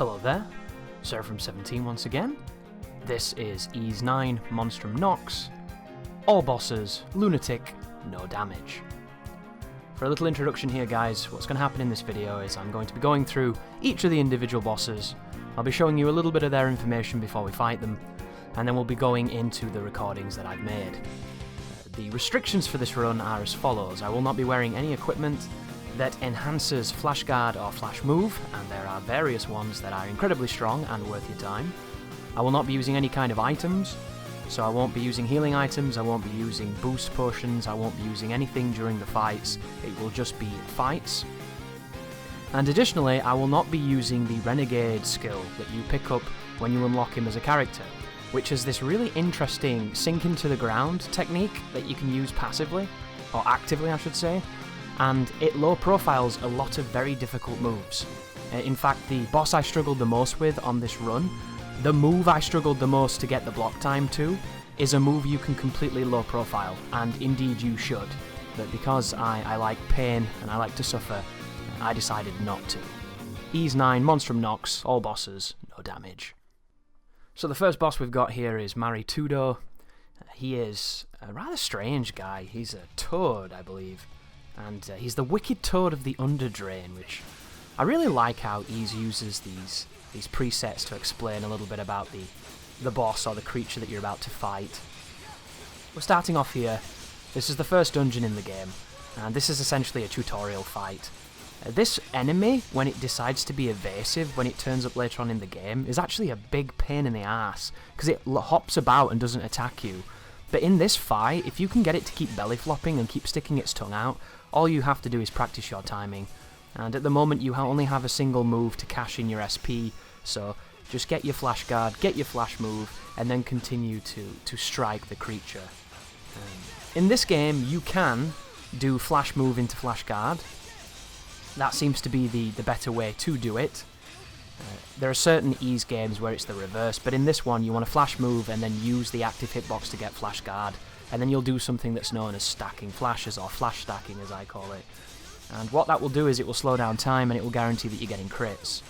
Hello there, Seraphim17 once again. This is E-Mes 9 Monstrum Nox. All bosses, Lunatic, no damage. For a little introduction here guys, what's going to happen in this video is I'm going to be going through each of the individual bosses. I'll be showing you a little bit of their information before we fight them, and then we'll be going into the recordings that I've made. The restrictions for this run are as follows. I will not be wearing any equipment that enhances Flash Guard or Flash Move, and there are various ones that are incredibly strong and worth your time. I will not be using any kind of items, so I won't be using healing items, I won't be using boost potions, I won't be using anything during the fights, it will just be fights. And additionally, I will not be using the Renegade skill that you pick up when you unlock him as a character, which is this really interesting sink into the ground technique that you can use passively, or actively I should say, and it low profiles a lot of very difficult moves. In fact, the boss I struggled the most with on this run, the move I struggled the most to get the block time to, is a move you can completely low profile, and indeed you should. But because I like pain and I like to suffer, I decided not to. E-Mes 9 Monstrum Nox, all bosses, no damage. So the first boss we've got here is Maretudo. He is a rather strange guy. He's a toad, I believe. And he's the wicked toad of the Underdrain, which I really like how E-Mes uses these presets to explain a little bit about the boss or the creature that you're about to fight. We're starting off here. This is the first dungeon in the game, and this is essentially a tutorial fight. This enemy, when it decides to be evasive, when it turns up later on in the game, is actually a big pain in the ass, because it hops about and doesn't attack you. But in this fight, if you can get it to keep belly flopping and keep sticking its tongue out, all you have to do is practice your timing. And at the moment you only have a single move to cash in your SP, so just get your Flash Guard, get your Flash Move, and then continue to strike the creature. In this game you can do Flash Move into Flash Guard. That seems to be the better way to do it. There are certain E-Mes games where it's the reverse, but in this one you want to Flash Move and then use the active hitbox to get Flash Guard, and then you'll do something that's known as stacking flashes, or flash stacking as I call it. And what that will do is it will slow down time and it will guarantee that you're getting crits.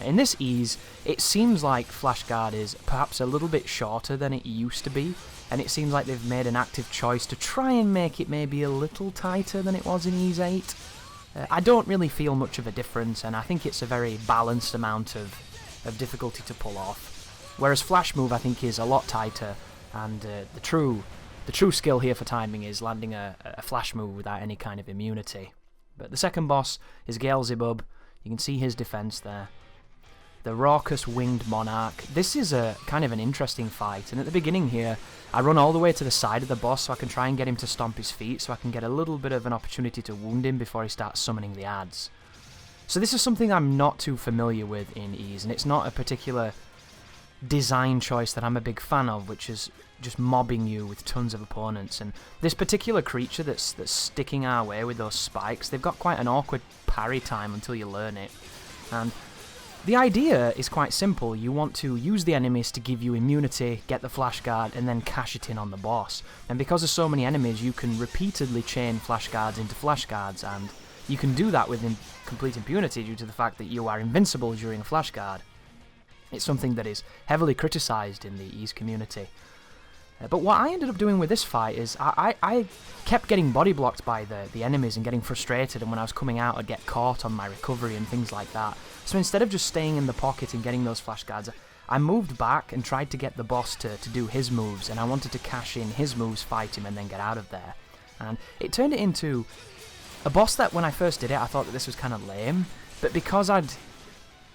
In this E-Mes, it seems like Flash Guard is perhaps a little bit shorter than it used to be, and it seems like they've made an active choice to try and make it maybe a little tighter than it was in E-Mes 8. I don't really feel much of a difference, and I think it's a very balanced amount of difficulty to pull off. Whereas Flash Move I think is a lot tighter, and the true skill here for timing is landing a Flash Move without any kind of immunity. But the second boss is Geelzebub. You can see his defense there. The Raucous Winged Monarch. This is a kind of an interesting fight, and at the beginning here I run all the way to the side of the boss so I can try and get him to stomp his feet, so I can get a little bit of an opportunity to wound him before he starts summoning the ads. So this is something I'm not too familiar with in E-Mes, and it's not a particular design choice that I'm a big fan of, which is just mobbing you with tons of opponents. And this particular creature that's sticking our way with those spikes, they've got quite an awkward parry time until you learn it. And the idea is quite simple. You want to use the enemies to give you immunity, get the Flash Guard, and then cash it in on the boss. And because there's so many enemies, you can repeatedly chain Flash Guards into Flash Guards, and you can do that with complete impunity due to the fact that you are invincible during a Flash Guard. It's something that is heavily criticised in the E-Mes community. But what I ended up doing with this fight is I kept getting body blocked by the enemies and getting frustrated, and when I was coming out I'd get caught on my recovery and things like that. So instead of just staying in the pocket and getting those Flash Guards, I moved back and tried to get the boss to do his moves, and I wanted to cash in his moves, fight him, and then get out of there. And it turned it into a boss that when I first did it I thought that this was kind of lame, but because I'd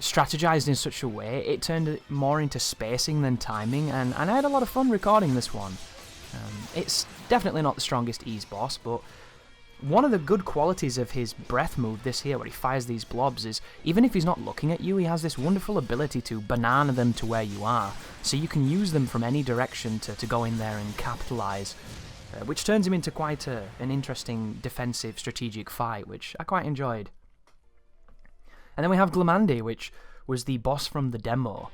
strategized in such a way, it turned it more into spacing than timing, and I had a lot of fun recording this one. It's definitely not the strongest E-Mes boss, but one of the good qualities of his breath move, this here, where he fires these blobs, is even if he's not looking at you, he has this wonderful ability to banana them to where you are, so you can use them from any direction to go in there and capitalize, which turns him into quite an interesting defensive strategic fight, which I quite enjoyed. And then we have Glemandy, which was the boss from the demo.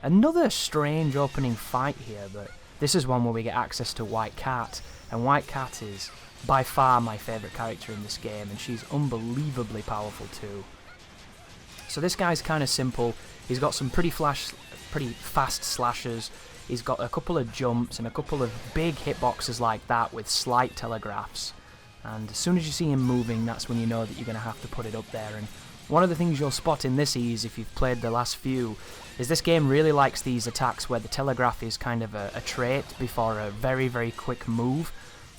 Another strange opening fight here, but this is one where we get access to White Cat, and White Cat is by far my favourite character in this game, and she's unbelievably powerful too. So this guy's kind of simple. He's got some pretty fast slashes. He's got a couple of jumps and a couple of big hitboxes like that with slight telegraphs. And as soon as you see him moving, that's when you know that you're going to have to put it up there. And one of the things you'll spot in this ease, if you've played the last few, is this game really likes these attacks where the telegraph is kind of a trait before a very, very quick move.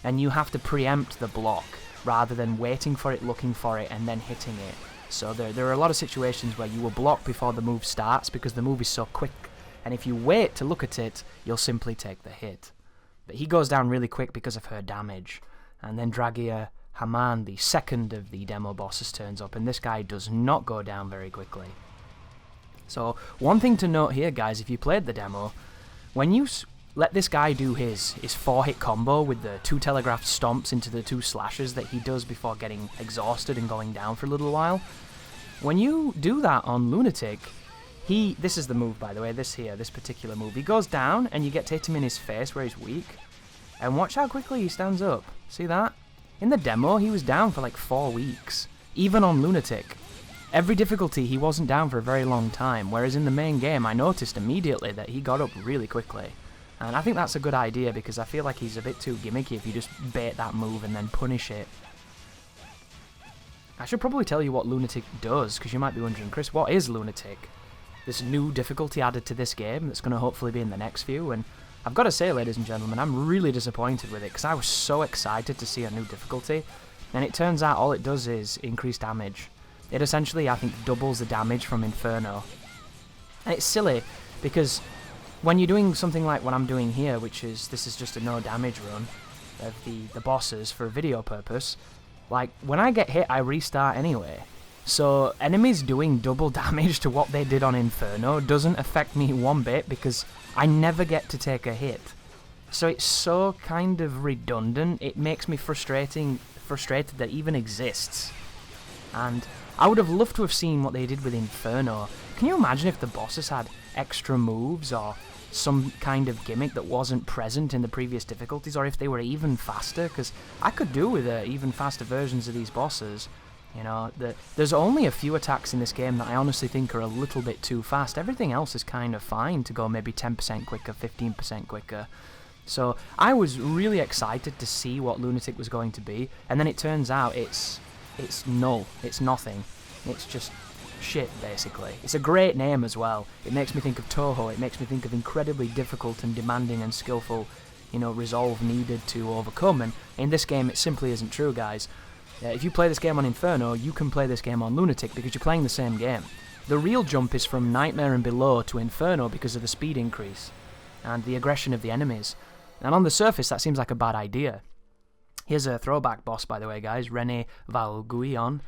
And you have to preempt the block rather than waiting for it, looking for it, and then hitting it. So there are a lot of situations where you will block before the move starts because the move is so quick. And if you wait to look at it, you'll simply take the hit. But he goes down really quick because of her damage. And then Dragia Haman, the second of the demo bosses, turns up, and this guy does not go down very quickly. So one thing to note here, guys, if you played the demo, when you let this guy do his 4-hit combo with the 2 telegraphed stomps into the 2 slashes that he does before getting exhausted and going down for a little while, when you do that on Lunatic, this is the move, by the way, this particular move, he goes down and you get to hit him in his face where he's weak, and watch how quickly he stands up. See that? In the demo, he was down for like 4 weeks, even on Lunatic. Every difficulty, he wasn't down for a very long time, whereas in the main game, I noticed immediately that he got up really quickly. And I think that's a good idea, because I feel like he's a bit too gimmicky if you just bait that move and then punish it. I should probably tell you what Lunatic does, because you might be wondering, Chris, what is Lunatic? This new difficulty added to this game that's going to hopefully be in the next few, and I've got to say, ladies and gentlemen, I'm really disappointed with it, because I was so excited to see a new difficulty, and it turns out all it does is increase damage. It essentially, I think, doubles the damage from Inferno. And it's silly, because when you're doing something like what I'm doing here, this is just a no damage run of the bosses for a video purpose, like, when I get hit, I restart anyway. So enemies doing double damage to what they did on Inferno doesn't affect me one bit, because I never get to take a hit. So it's so kind of redundant, it makes me frustrated that it even exists. And I would have loved to have seen what they did with Inferno. Can you imagine if the bosses had extra moves or some kind of gimmick that wasn't present in the previous difficulties, or if they were even faster? Because I could do with even faster versions of these bosses. You know, there's only a few attacks in this game that I honestly think are a little bit too fast. Everything else is kind of fine to go maybe 10% quicker, 15% quicker. So I was really excited to see what Lunatic was going to be, and then it turns out it's null, it's nothing. It's just shit, basically. It's a great name as well. It makes me think of Toho, it makes me think of incredibly difficult and demanding and skillful, you know, resolve needed to overcome, and in this game it simply isn't true, guys. If you play this game on Inferno, you can play this game on Lunatic because you're playing the same game. The real jump is from Nightmare and below to Inferno because of the speed increase and the aggression of the enemies. And on the surface, that seems like a bad idea. Here's a throwback boss, by the way, guys, Rene-Vaguillion.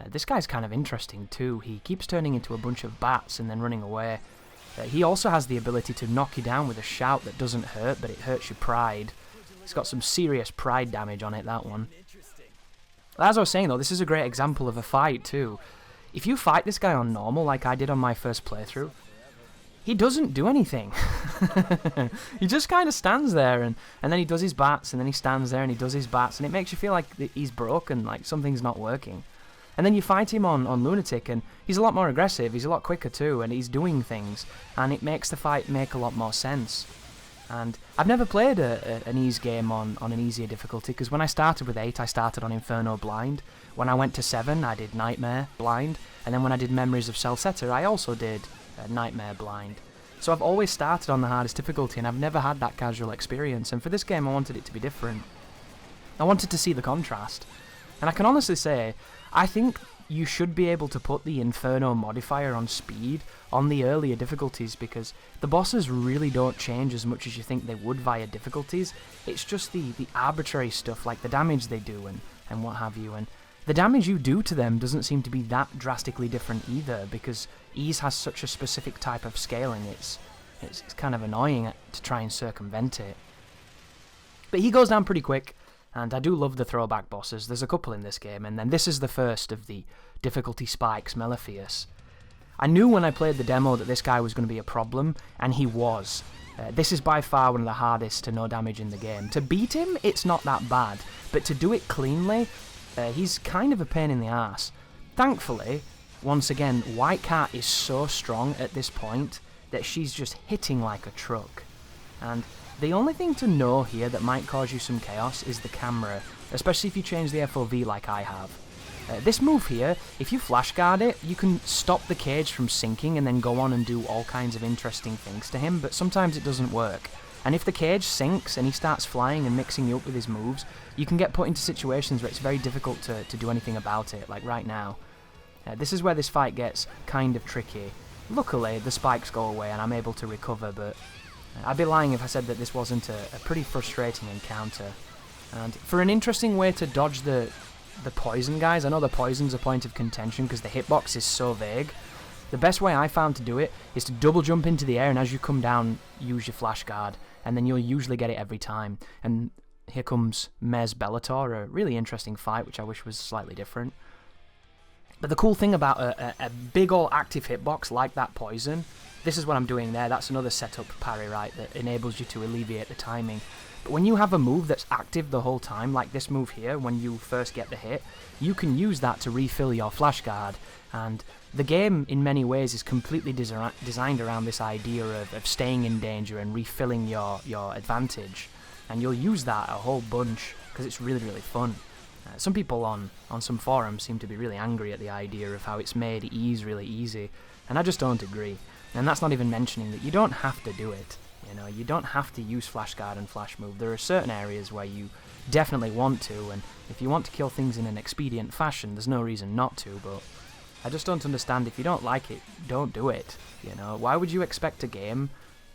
This guy's kind of interesting too. He keeps turning into a bunch of bats and then running away. He also has the ability to knock you down with a shout that doesn't hurt, but it hurts your pride. It's got some serious pride damage on it, that one. As I was saying though, this is a great example of a fight too. If you fight this guy on normal, like I did on my first playthrough, he doesn't do anything. He just kind of stands there, and then he does his bats, and then he stands there and he does his bats, and it makes you feel like he's broken, like something's not working. And then you fight him on Lunatic, and he's a lot more aggressive, he's a lot quicker too, and he's doing things, and it makes the fight make a lot more sense. And I've never played an ease game on an easier difficulty, because when I started with 8, I started on Inferno Blind. When I went to 7, I did Nightmare Blind, and then when I did Memories of Celceta, I also did Nightmare Blind. So I've always started on the hardest difficulty, and I've never had that casual experience, and for this game I wanted it to be different. I wanted to see the contrast. And I can honestly say, I think you should be able to put the Inferno modifier on speed on the earlier difficulties, because the bosses really don't change as much as you think they would via difficulties. It's just the arbitrary stuff, like the damage they do and what have you, and the damage you do to them doesn't seem to be that drastically different either, because ease has such a specific type of scaling. It's kind of annoying to try and circumvent it. But he goes down pretty quick, and I do love the throwback bosses. There's a couple in this game, and then this is the first of the difficulty spikes, Malefious. I knew when I played the demo that this guy was going to be a problem, and he was. This is by far one of the hardest to no damage in the game. To beat him, it's not that bad, but to do it cleanly, he's kind of a pain in the ass. Thankfully, once again, White Cat is so strong at this point that she's just hitting like a truck. And the only thing to know here that might cause you some chaos is the camera, especially if you change the FOV like I have. This move here, if you flash guard it, you can stop the cage from sinking and then go on and do all kinds of interesting things to him, but sometimes it doesn't work. And if the cage sinks and he starts flying and mixing you up with his moves, you can get put into situations where it's very difficult to do anything about it, like right now. This is where this fight gets kind of tricky. Luckily, the spikes go away and I'm able to recover, but I'd be lying if I said that this wasn't a pretty frustrating encounter. And for an interesting way to dodge the poison, guys, I know the poison's a point of contention because the hitbox is so vague. The best way I found to do it is to double jump into the air, and as you come down, use your flash guard, and then you'll usually get it every time. And here comes E-Mes Bellator, a really interesting fight, which I wish was slightly different. But the cool thing about a big ol' active hitbox like that poison, this is what I'm doing there, that's another setup parry, right, that enables you to alleviate the timing. But when you have a move that's active the whole time, like this move here, when you first get the hit, you can use that to refill your flash guard. And the game, in many ways, is completely designed around this idea of staying in danger and refilling your advantage. And you'll use that a whole bunch, because it's really, really fun. Some people on some forums seem to be really angry at the idea of how it's made ease really easy, and I just don't agree. And that's not even mentioning that you don't have to do it. You know, you don't have to use flash guard and flash move. There are certain areas where you definitely want to, and if you want to kill things in an expedient fashion, there's no reason not to, but I just don't understand. If you don't like it, don't do it. You know, why would you expect a game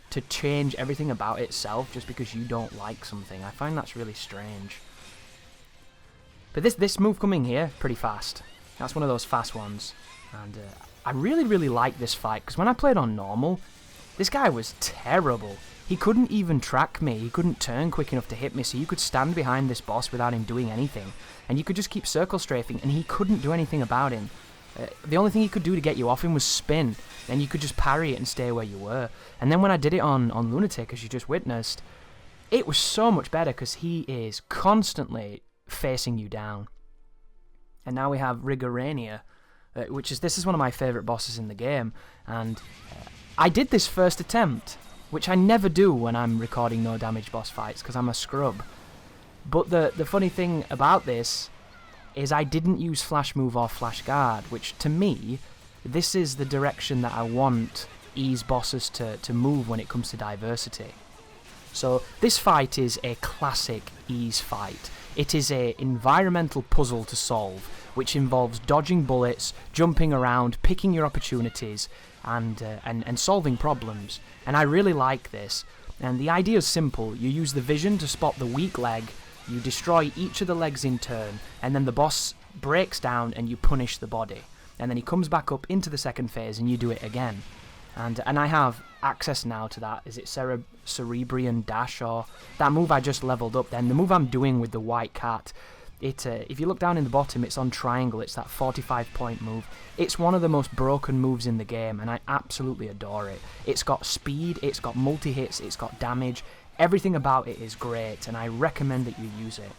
to change everything about itself just because you don't like something? I find that's really strange. But this move coming here, pretty fast. That's one of those fast ones. And I really, really like this fight, because when I played on normal, this guy was terrible. He couldn't even track me, he couldn't turn quick enough to hit me, so you could stand behind this boss without him doing anything. And you could just keep circle strafing, and he couldn't do anything about him. The only thing he could do to get you off him was spin, and you could just parry it and stay where you were. And then when I did it on Lunatic, as you just witnessed, it was so much better, because he is constantly facing you down. And now we have Regirania, this is one of my favourite bosses in the game, and I did this first attempt, which I never do when I'm recording no damage boss fights, because I'm a scrub. But the funny thing about this is I didn't use flash move or flash guard, which to me, this is the direction that I want ease bosses to move when it comes to diversity. So this fight is a classic ease fight. It is an environmental puzzle to solve, which involves dodging bullets, jumping around, picking your opportunities, and solving problems. And I really like this. And the idea is simple. You use the vision to spot the weak leg, you destroy each of the legs in turn, and then the boss breaks down and you punish the body. And then he comes back up into the second phase and you do it again. And I have access now to that. Is it Cerebrian Dash, or that move I just leveled up then? The move I'm doing with the White Cat, if you look down in the bottom, it's on triangle. It's that 45-point move. It's one of the most broken moves in the game, and I absolutely adore it. It's got speed, it's got multi-hits, it's got damage. Everything about it is great, and I recommend that you use it.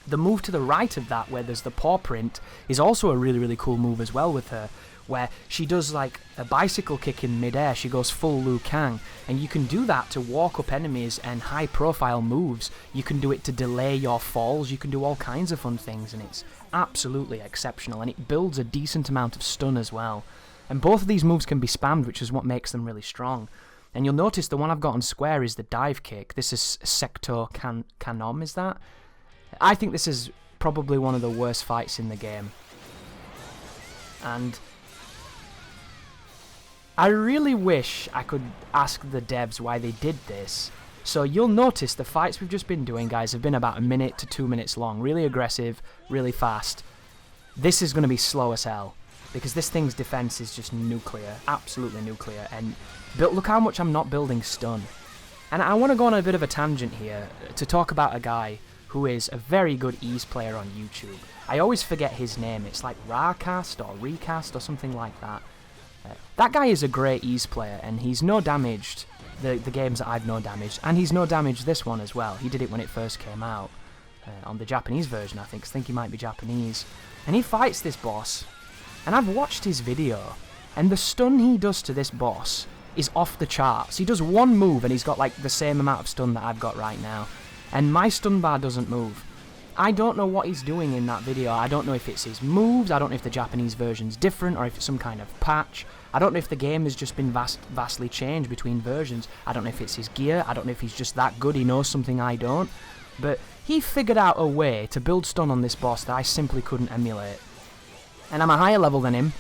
The move to the right of that, where there's the paw print, is also a really, really cool move as well with her, where she does like a bicycle kick in midair. She goes full Liu Kang, and you can do that to walk up enemies and high profile moves. You can do it to delay your falls. You can do all kinds of fun things, and it's absolutely exceptional, and it builds a decent amount of stun as well. And both of these moves can be spammed, which is what makes them really strong. And you'll notice the one I've got on square is the dive kick. This is Sectocanom, is that? I think this is probably one of the worst fights in the game. And I really wish I could ask the devs why they did this. So you'll notice the fights we've just been doing, guys, have been about 1 minute to 2 minutes long. Really aggressive, really fast. This is going to be slow as hell, because this thing's defense is just nuclear, absolutely nuclear. And look how much I'm not building stun. And I want to go on a bit of a tangent here to talk about a guy who is a very good ease player on YouTube. I always forget his name. It's like Racast or Recast or something like that. That guy is a great ease player, and he's no damaged the games that I've no damaged, and he's no damaged this one as well. He did it when it first came out, on the Japanese version, I think he might be Japanese. And he fights this boss, And I've watched his video, and the stun he does to this boss is off the charts. He does one move and he's got like the same amount of stun that I've got right now. And my stun bar doesn't move. I don't know what he's doing in that video. I don't know if it's his moves, I don't know if the Japanese version's different, or if it's some kind of patch. I don't know if the game has just been vastly changed between versions. I don't know if it's his gear, I don't know if he's just that good, he knows something I don't. But he figured out a way to build stun on this boss that I simply couldn't emulate. And I'm a higher level than him,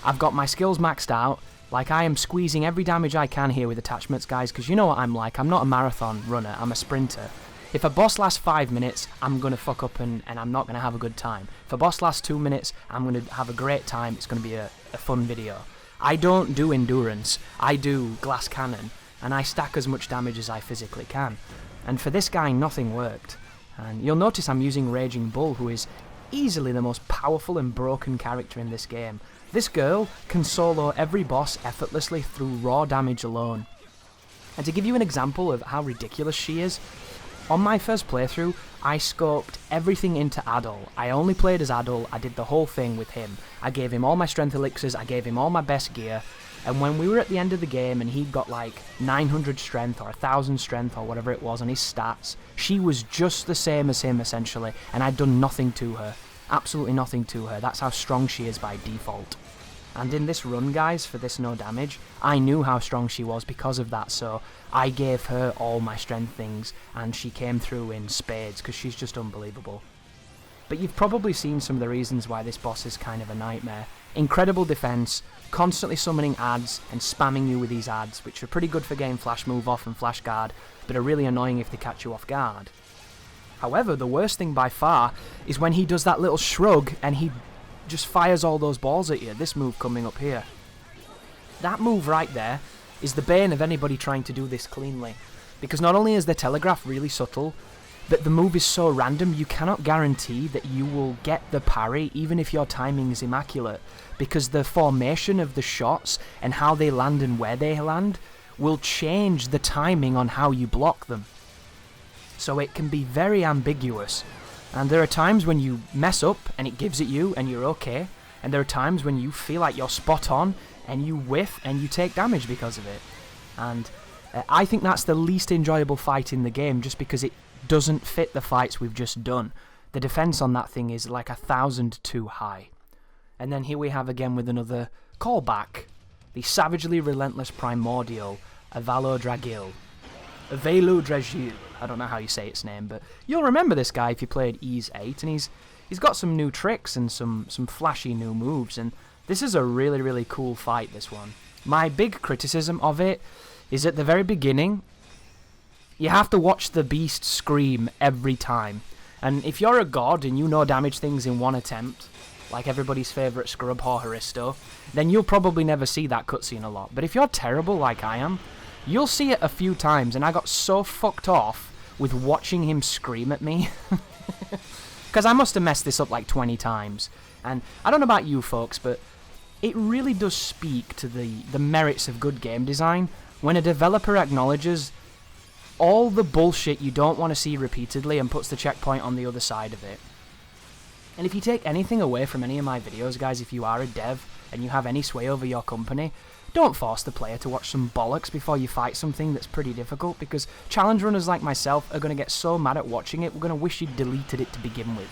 I've got my skills maxed out, like I am squeezing every damage I can here with attachments, guys, because you know what I'm like, I'm not a marathon runner, I'm a sprinter. If a boss lasts 5 minutes, I'm going to fuck up and I'm not going to have a good time. If a boss lasts 2 minutes, I'm going to have a great time. It's going to be a fun video. I don't do endurance. I do glass cannon. And I stack as much damage as I physically can. And for this guy, nothing worked. And you'll notice I'm using Raging Bull, who is easily the most powerful and broken character in this game. This girl can solo every boss effortlessly through raw damage alone. And to give you an example of how ridiculous she is, on my first playthrough, I scoped everything into Adol. I only played as Adol, I did the whole thing with him. I gave him all my strength elixirs, I gave him all my best gear, and when we were at the end of the game and he'd got like 900 strength or 1000 strength or whatever it was on his stats, she was just the same as him essentially, and I'd done nothing to her. Absolutely nothing to her. That's how strong she is by default. And in this run, guys, for this no damage, I knew how strong she was because of that, so I gave her all my strength things, and she came through in spades, because she's just unbelievable. But you've probably seen some of the reasons why this boss is kind of a nightmare. Incredible defense, constantly summoning ads, and spamming you with these ads, which are pretty good for getting flash move off and flash guard, but are really annoying if they catch you off guard. However, the worst thing by far is when he does that little shrug, and he just fires all those balls at you. This move coming up here. That move right there is the bane of anybody trying to do this cleanly. Because not only is the telegraph really subtle, but the move is so random you cannot guarantee that you will get the parry even if your timing is immaculate. Because the formation of the shots and how they land and where they land will change the timing on how you block them. So it can be very ambiguous. And there are times when you mess up and it gives it you and you're okay. And there are times when you feel like you're spot on and you whiff and you take damage because of it. And I think that's the least enjoyable fight in the game just because it doesn't fit the fights we've just done. The defense on that thing is like 1,000 too high. And then here we have again with another callback. The savagely relentless primordial Avalodragil. Avalodragil. I don't know how you say its name, but you'll remember this guy if you played Ys 8, and he's got some new tricks and some flashy new moves, and this is a really, really cool fight, this one. My big criticism of it is at the very beginning, you have to watch the beast scream every time, and if you're a god and you know damage things in one attempt, like everybody's favourite scrub Horisto, then you'll probably never see that cutscene a lot, but if you're terrible like I am, you'll see it a few times, and I got so fucked off with watching him scream at me. Because I must have messed this up like 20 times. And I don't know about you folks, but it really does speak to the merits of good game design when a developer acknowledges all the bullshit you don't want to see repeatedly and puts the checkpoint on the other side of it. And if you take anything away from any of my videos, guys, if you are a dev and you have any sway over your company, don't force the player to watch some bollocks before you fight something that's pretty difficult, because challenge runners like myself are going to get so mad at watching it, we're going to wish you'd deleted it to begin with.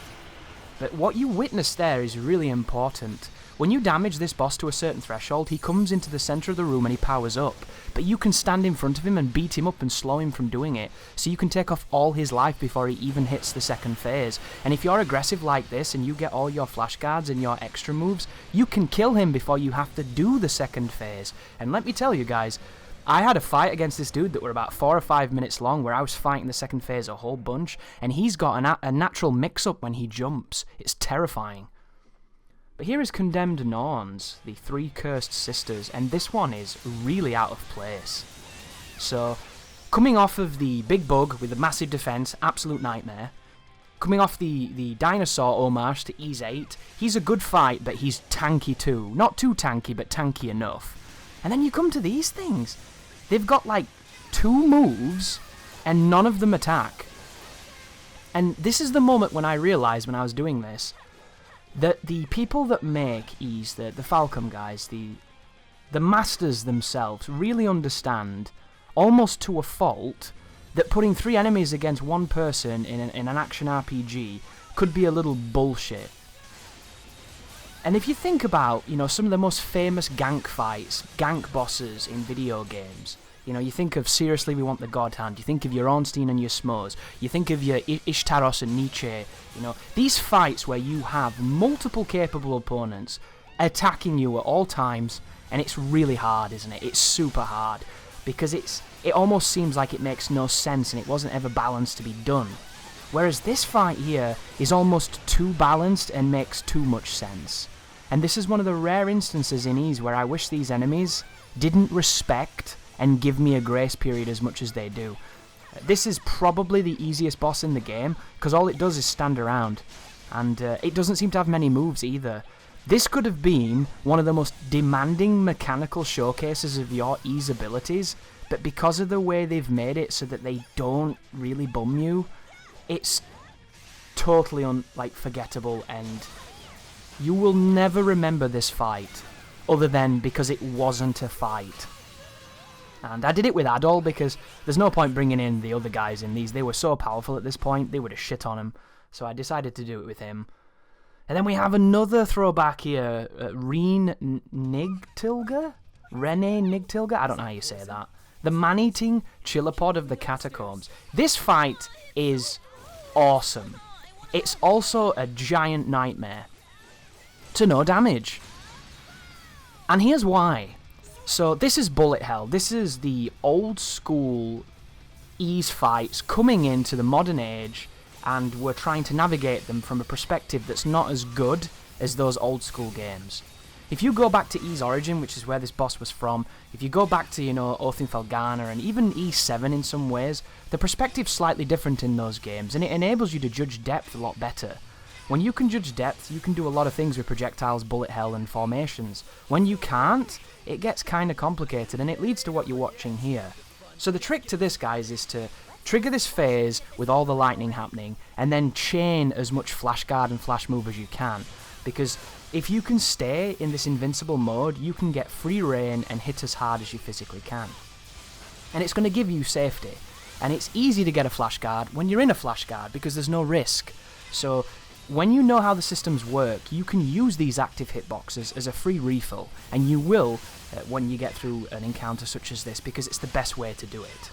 But what you witnessed there is really important. When you damage this boss to a certain threshold, he comes into the centre of the room and he powers up, but you can stand in front of him and beat him up and slow him from doing it, so you can take off all his life before he even hits the second phase. And if you're aggressive like this and you get all your flash guards and your extra moves, you can kill him before you have to do the second phase. And let me tell you guys, I had a fight against this dude that were about 4 or 5 minutes long where I was fighting the second phase a whole bunch, and he's got a natural mix-up when he jumps. It's terrifying. But here is Condemned Norns, the 3 cursed sisters, and this one is really out of place. So, coming off of the big bug with a massive defense, absolute nightmare. Coming off the dinosaur homage to Ys 8, he's a good fight, but he's tanky too. Not too tanky, but tanky enough. And then you come to these things. They've got like 2 moves, and none of them attack. And this is the moment when I realised when I was doing this, the people that make E's, the Falcom guys, the masters themselves, really understand, almost to a fault, that putting 3 enemies against 1 person in an action RPG could be a little bullshit. And if you think about, you know, some of the most famous gank fights, gank bosses in video games, you know, you think of Seriously We Want the God Hand, you think of your Ornstein and your Smos, you think of your Ishtaros and Nietzsche, you know, these fights where you have multiple capable opponents attacking you at all times, and it's really hard, isn't it? It's super hard, because it almost seems like it makes no sense and it wasn't ever balanced to be done. Whereas this fight here is almost too balanced and makes too much sense. And this is one of the rare instances in Ys where I wish these enemies didn't respect and give me a grace period as much as they do. This is probably the easiest boss in the game, because all it does is stand around. And it doesn't seem to have many moves either. This could have been one of the most demanding mechanical showcases of your Ys abilities, but because of the way they've made it so that they don't really bum you, it's totally forgettable, and you will never remember this fight other than because it wasn't a fight. And I did it with Adol because there's no point bringing in the other guys in these. They were so powerful at this point, they would have shit on him. So I decided to do it with him. And then we have another throwback here, Rene-Nygtilger? Rene-Nygtilger? I don't know how you say that. The man-eating chilopod of the catacombs. This fight is awesome. It's also a giant nightmare to no damage. And here's why. So this is bullet hell. This is the old school Ys fights coming into the modern age, and we're trying to navigate them from a perspective that's not as good as those old school games. If you go back to Ys Origin, which is where this boss was from, if you go back to, you know, Oath in Felghana and even E7 in some ways, the perspective's slightly different in those games, and it enables you to judge depth a lot better. When you can judge depth, you can do a lot of things with projectiles, bullet hell, and formations. When you can't, it gets kind of complicated, and it leads to what you're watching here. So the trick to this, guys, is to trigger this phase with all the lightning happening, and then chain as much flash guard and flash move as you can. Because if you can stay in this invincible mode, you can get free reign and hit as hard as you physically can. And it's going to give you safety. And it's easy to get a flash guard when you're in a flash guard, because there's no risk. So when you know how the systems work, you can use these active hitboxes as a free refill, and you will when you get through an encounter such as this, because it's the best way to do it.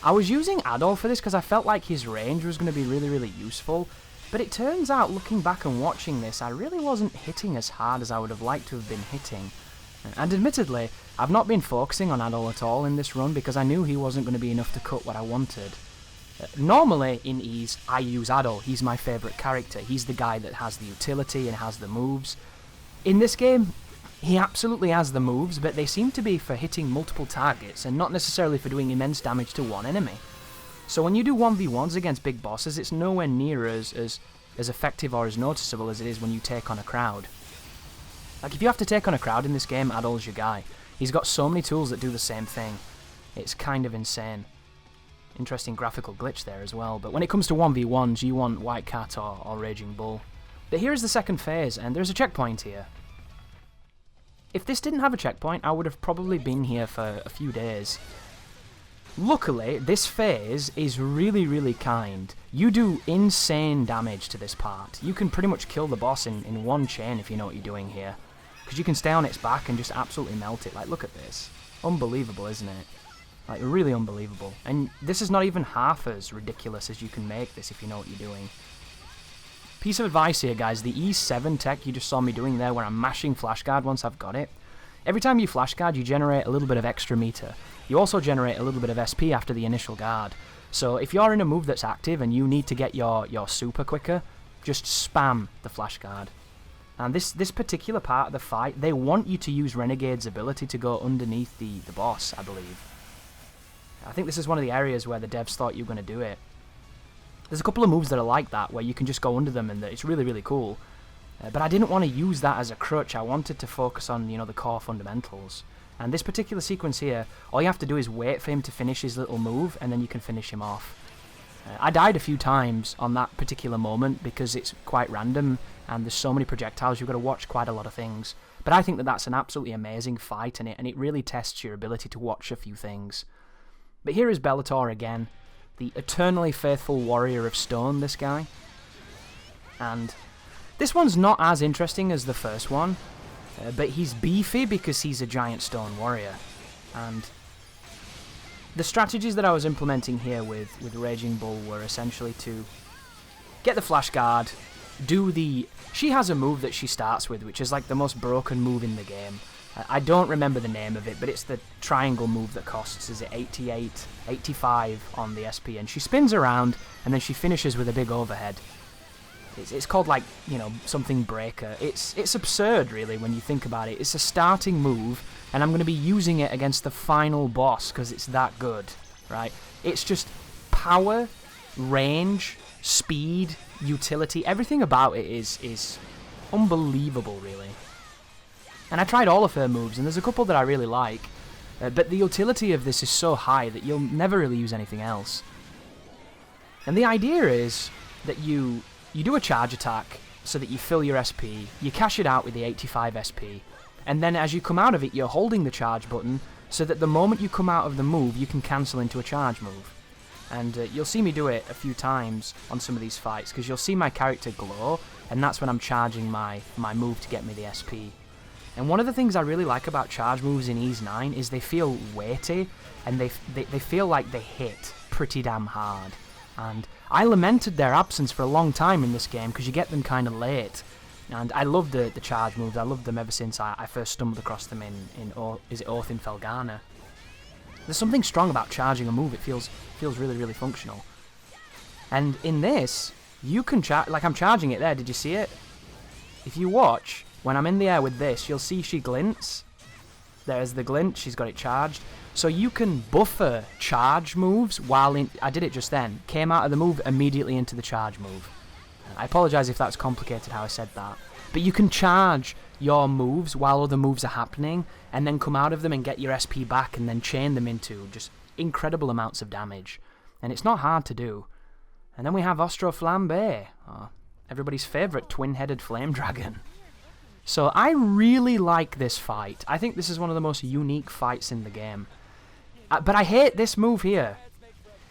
I was using Adol for this because I felt like his range was going to be really, really useful, but it turns out, looking back and watching this, I really wasn't hitting as hard as I would have liked to have been hitting. And admittedly, I've not been focusing on Adol at all in this run because I knew he wasn't going to be enough to cut what I wanted. Normally in Ys, I use Adol. He's my favourite character. He's the guy that has the utility and has the moves. In this game, he absolutely has the moves, but they seem to be for hitting multiple targets and not necessarily for doing immense damage to one enemy. So when you do 1v1s against big bosses, it's nowhere near as effective or as noticeable as it is when you take on a crowd. Like, if you have to take on a crowd in this game, Adol's your guy. He's got so many tools that do the same thing. It's kind of insane. Interesting graphical glitch there as well, but when it comes to 1v1s, you want White Cat or Raging Bull. But here is the second phase, and there's a checkpoint here. If this didn't have a checkpoint, I would have probably been here for a few days. Luckily, this phase is really, really kind. You do insane damage to this part. You can pretty much kill the boss in one chain if you know what you're doing here. Because you can stay on its back and just absolutely melt it. Like, look at this. Unbelievable, isn't it? Like, really unbelievable. And this is not even half as ridiculous as you can make this if you know what you're doing. Piece of advice here, guys. The E7 tech you just saw me doing there, where I'm mashing flashguard once I've got it. Every time you flashguard, you generate a little bit of extra meter. You also generate a little bit of SP after the initial guard. So if you're in a move that's active and you need to get your super quicker, just spam the flashguard. And this particular part of the fight, they want you to use Renegade's ability to go underneath the boss, I believe. I think this is one of the areas where the devs thought you were going to do it. There's a couple of moves that are like that, where you can just go under them, and it's really, really cool. But I didn't want to use that as a crutch. I wanted to focus on, the core fundamentals. And this particular sequence here, all you have to do is wait for him to finish his little move, and then you can finish him off. I died a few times on that particular moment because it's quite random and there's so many projectiles, you've got to watch quite a lot of things. But I think that that's an absolutely amazing fight in it, and it really tests your ability to watch a few things. But here is Bellator again, the eternally faithful warrior of stone, this guy. And this one's not as interesting as the first one, but he's beefy because he's a giant stone warrior. And the strategies that I was implementing here with Raging Bull were essentially to get the flash guard, do the... She has a move that she starts with, which is like the most broken move in the game. I don't remember the name of it, but it's the triangle move that costs, is it 88, 85 on the SP, and she spins around, and then she finishes with a big overhead. It's called, like, you know, something breaker. It's absurd, really, when you think about it. It's a starting move, and I'm going to be using it against the final boss, because it's that good, right? It's just power, range, speed, utility, everything about it is unbelievable, really. And I tried all of her moves, and there's a couple that I really like, but the utility of this is so high that you'll never really use anything else. And the idea is that you do a charge attack so that you fill your SP, you cash it out with the 85 SP, and then as you come out of it, you're holding the charge button so that the moment you come out of the move, you can cancel into a charge move. And you'll see me do it a few times on some of these fights, because you'll see my character glow, and that's when I'm charging my move to get me the SP. And one of the things I really like about charge moves in Ys 9 is they feel weighty, and they feel like they hit pretty damn hard. And I lamented their absence for a long time in this game, because you get them kind of late. And I love the charge moves, I loved them ever since I first stumbled across them in is it Oath in Felghana. There's something strong about charging a move, it feels really, really functional. And in this, you can charge, like I'm charging it there, did you see it? If you watch, when I'm in the air with this, you'll see she glints. There's the glint, she's got it charged. So you can buffer charge moves while in... I did it just then. Came out of the move immediately into the charge move. I apologise if that's complicated how I said that. But you can charge your moves while other moves are happening, and then come out of them and get your SP back, and then chain them into just incredible amounts of damage. And it's not hard to do. And then we have Ostroflambe, everybody's favourite twin-headed flame dragon. So I really like this fight. I think this is one of the most unique fights in the game. But I hate this move here.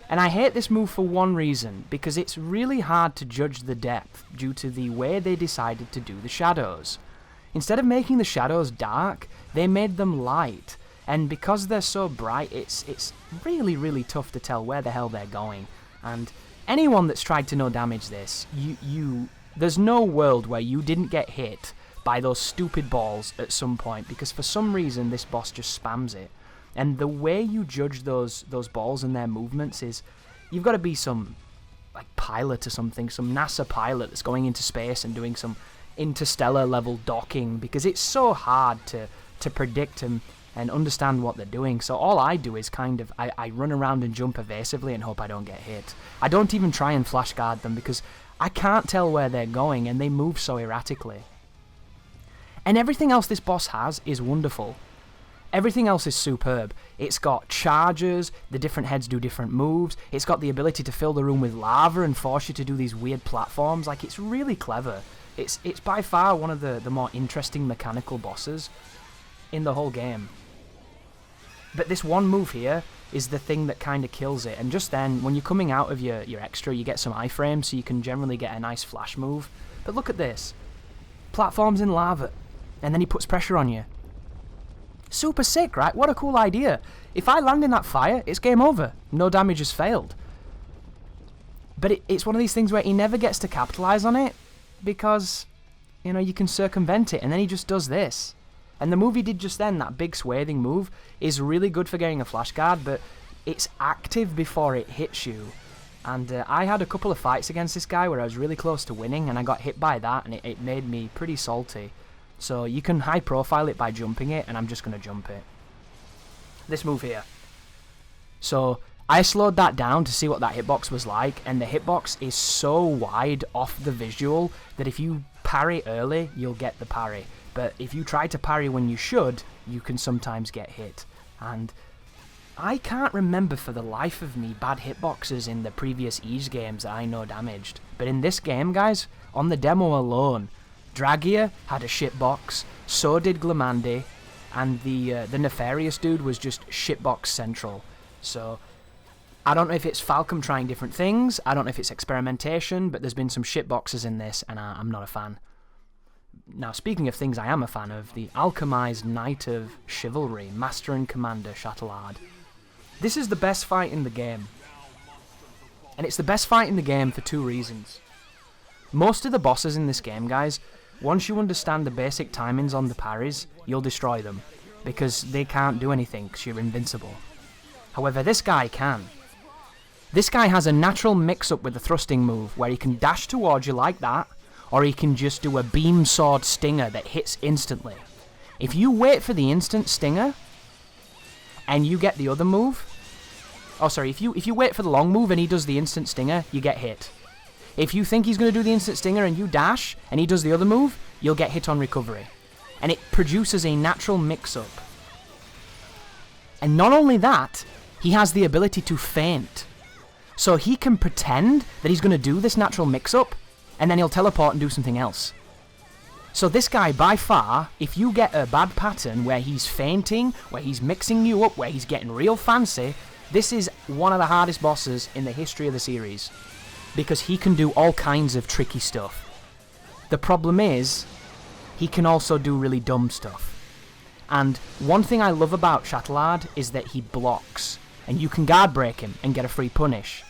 And I hate this move for one reason, because it's really hard to judge the depth due to the way they decided to do the shadows. Instead of making the shadows dark, they made them light. And because they're so bright, it's really, really tough to tell where the hell they're going. And anyone that's tried to no damage this, there's no world where you didn't get hit by those stupid balls at some point, because for some reason this boss just spams it. And the way you judge those balls and their movements is, you've got to be some like pilot or something, some NASA pilot that's going into space and doing some interstellar level docking, because it's so hard to predict and understand what they're doing. So all I do is kind of, I run around and jump evasively and hope I don't get hit. I don't even try and flash guard them, because I can't tell where they're going and they move so erratically. And everything else this boss has is wonderful. Everything else is superb. It's got charges, the different heads do different moves, it's got the ability to fill the room with lava and force you to do these weird platforms. Like, it's really clever. It's by far one of the more interesting mechanical bosses in the whole game. But this one move here is the thing that kind of kills it. And just then, when you're coming out of your extra, you get some iframes, so you can generally get a nice flash move. But look at this. Platforms in lava. And then he puts pressure on you. Super sick, right? What a cool idea. If I land in that fire, it's game over. No damage has failed. But it's one of these things where he never gets to capitalise on it, because, you know, you can circumvent it, and then he just does this. And the move he did just then, that big swathing move, is really good for getting a flash guard, but it's active before it hits you. And I had a couple of fights against this guy where I was really close to winning, and I got hit by that, and it made me pretty salty. So you can high profile it by jumping it, and I'm just going to jump it. This move here. So I slowed that down to see what that hitbox was like, and the hitbox is so wide off the visual that if you parry early, you'll get the parry. But if you try to parry when you should, you can sometimes get hit. And I can't remember for the life of me bad hitboxes in the previous E-Mes games that I know damaged. But in this game, guys, on the demo alone, Dragia had a shitbox, so did Glemandy, and the Nefarious dude was just shitbox central. So, I don't know if it's Falcom trying different things, I don't know if it's experimentation, but there's been some shitboxes in this, and I'm not a fan. Now, speaking of things I am a fan of, the Alchemized Knight of Chivalry, Master and Commander Chatelard. This is the best fight in the game. And it's the best fight in the game for two reasons. Most of the bosses in this game, guys, once you understand the basic timings on the parries, you'll destroy them, because they can't do anything because you're invincible. However, this guy can. This guy has a natural mix-up with the thrusting move, where he can dash towards you like that, or he can just do a beam sword stinger that hits instantly. If you wait for the instant stinger, and you get the other move, if you wait for the long move and he does the instant stinger, you get hit. If you think he's going to do the instant stinger and you dash, and he does the other move, you'll get hit on recovery. And it produces a natural mix-up. And not only that, he has the ability to feint. So he can pretend that he's going to do this natural mix-up, and then he'll teleport and do something else. So this guy, by far, if you get a bad pattern where he's feinting, where he's mixing you up, where he's getting real fancy, this is one of the hardest bosses in the history of the series. Because he can do all kinds of tricky stuff. The problem is, he can also do really dumb stuff. And one thing I love about Chatelard is that he blocks, and you can guard break him and get a free punish.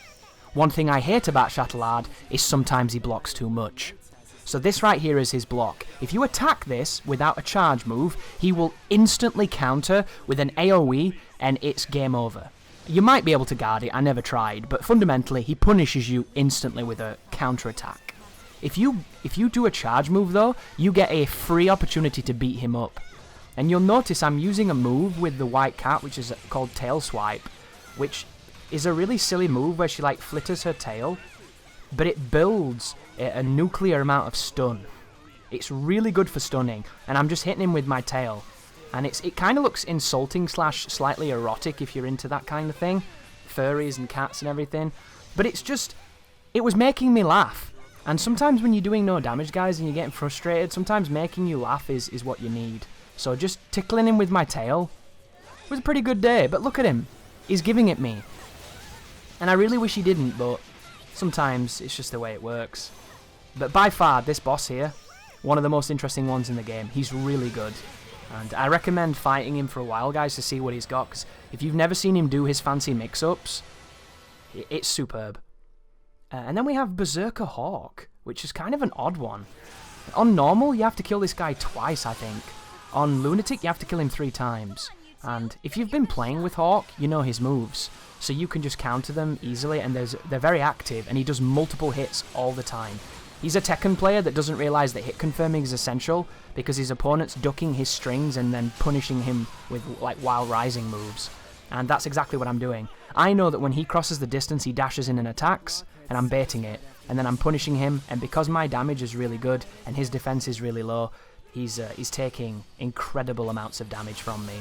One thing I hate about Chatelard is sometimes he blocks too much. So this right here is his block. If you attack this without a charge move, he will instantly counter with an AoE and it's game over. You might be able to guard it, I never tried, but fundamentally he punishes you instantly with a counter attack. If you do a charge move though, you get a free opportunity to beat him up. And you'll notice I'm using a move with the white cat which is called Tail Swipe, which is a really silly move where she like flitters her tail, but it builds a nuclear amount of stun. It's really good for stunning, and I'm just hitting him with my tail. And it kind of looks insulting / slightly erotic if you're into that kind of thing. Furries and cats and everything. But it was making me laugh. And sometimes when you're doing no damage, guys, and you're getting frustrated, sometimes making you laugh is what you need. So just tickling him with my tail was a pretty good day. But look at him. He's giving it me. And I really wish he didn't, but sometimes it's just the way it works. But by far, this boss here, one of the most interesting ones in the game. He's really good. And I recommend fighting him for a while, guys, to see what he's got, because if you've never seen him do his fancy mix-ups, it's superb. And then we have Berserker Hawk, which is kind of an odd one. On normal, you have to kill this guy twice, I think. On Lunatic, you have to kill him 3 times. And if you've been playing with Hawk, you know his moves, so you can just counter them easily, and they're very active, and he does multiple hits all the time. He's a Tekken player that doesn't realise that hit confirming is essential, because his opponent's ducking his strings and then punishing him with like wild rising moves. And that's exactly what I'm doing. I know that when he crosses the distance he dashes in and attacks, and I'm baiting it, and then I'm punishing him, and because my damage is really good and his defense is really low, he's taking incredible amounts of damage from me.